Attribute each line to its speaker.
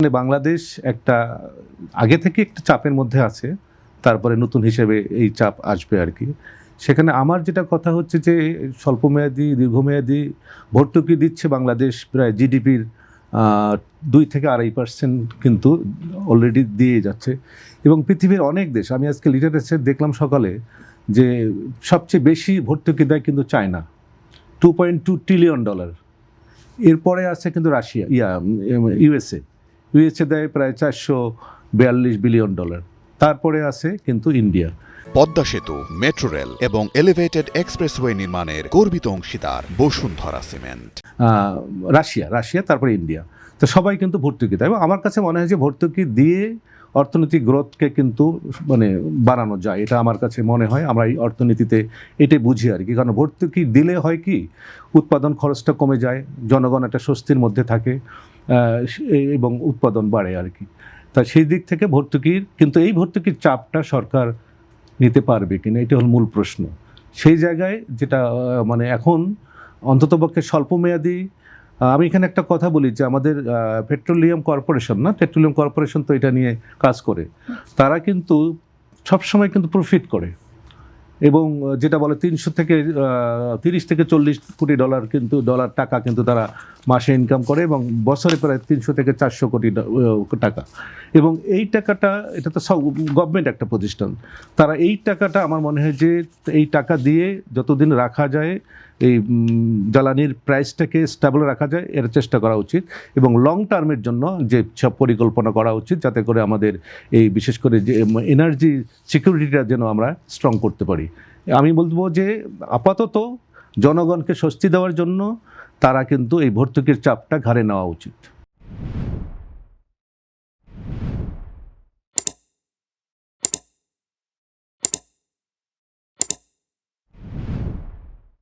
Speaker 1: মানে বাংলাদেশ একটা আগে থেকে একটা চাপের মধ্যে আছে, তারপরে নতুন হিসেবে এই চাপ আসবে আর কি। সেখানে আমার যেটা কথা হচ্ছে যে স্বল্পমেয়াদী দীর্ঘমেয়াদী ভর্তুকি দিচ্ছে বাংলাদেশ প্রায় জিডিপির 2-2.5% কিন্তু অলরেডি দিয়ে যাচ্ছে। এবং পৃথিবীর অনেক দেশ, আমি আজকে লিটারেচার দেখলাম সকালে যে সবচেয়ে বেশি ভর্তুকি দেয় কিন্তু চায়না, $2.2 ট্রিলিয়ন। এরপরে আছে কিন্তু রাশিয়া, ইউএসএ দেয় প্রায় $442 বিলিয়ন। তারপরে আছে কিন্তু ইন্ডিয়া।
Speaker 2: পদ্মা সেতু, মেট্রো রেল এবং এলিভেটেড এক্সপ্রেসওয়ে নির্মাণের গর্বিত অংশীদার বসুন্ধরা সিমেন্ট।
Speaker 1: রাশিয়া তারপরে ইন্ডিয়া। তো সবাই কিন্তু ভর্তুকি দেয় এবং আমার কাছে মনে হয় যে ভর্তুকি দিয়ে অর্থনৈতিক গ্রোথকে কিন্তু মানে বাড়ানো যায়, এটা আমার কাছে মনে হয়। আমরা এই অর্থনীতিতে এটাই বুঝি আর কি। কারণ ভর্তুকি দিলে হয় কি, উৎপাদন খরচটা কমে যায়, জনগণ একটা স্বস্তির মধ্যে থাকে এবং উৎপাদন বাড়ে আর কি। তা সেই দিক থেকে ভর্তুকির, কিন্তু এই ভর্তুকির চাপটা সরকার নিতে পারবে কিনা, এটা হল মূল প্রশ্ন। সেই জায়গায় যেটা মানে এখন অন্ততপক্ষে স্বল্পমেয়াদী, আমি এখানে একটা কথা বলি যে আমাদের পেট্রোলিয়াম কর্পোরেশন তো এটা নিয়ে কাজ করে। তারা কিন্তু সবসময় কিন্তু প্রফিট করে এবং যেটা বলে 30 থেকে 40 কোটি টাকা কিন্তু তারা মাসে ইনকাম করে এবং বছরে প্রায় 300 থেকে 400 কোটি টাকা। এবং এই টাকাটা, এটা তো সব গভর্নমেন্ট একটা প্রতিষ্ঠান, তারা এই টাকাটা আমার মনে হয় যে এই টাকা দিয়ে যতদিন রাখা যায়, এই জ্বালানির প্রাইসটাকে স্টেবল রাখা যায়, এর চেষ্টা করা উচিত। এবং লং টার্মের জন্য যে সব পরিকল্পনা করা উচিত, যাতে করে আমাদের এই বিশেষ করে যে এনার্জি সিকিউরিটিটা যেন আমরা স্ট্রং করতে পারি। আমি বলবো যে আপাতত জনগণকে স্বস্তি দেওয়ার জন্য তারা কিন্তু এই ভর্তুকির চাপটা ঘাড়ে নেওয়া উচিত।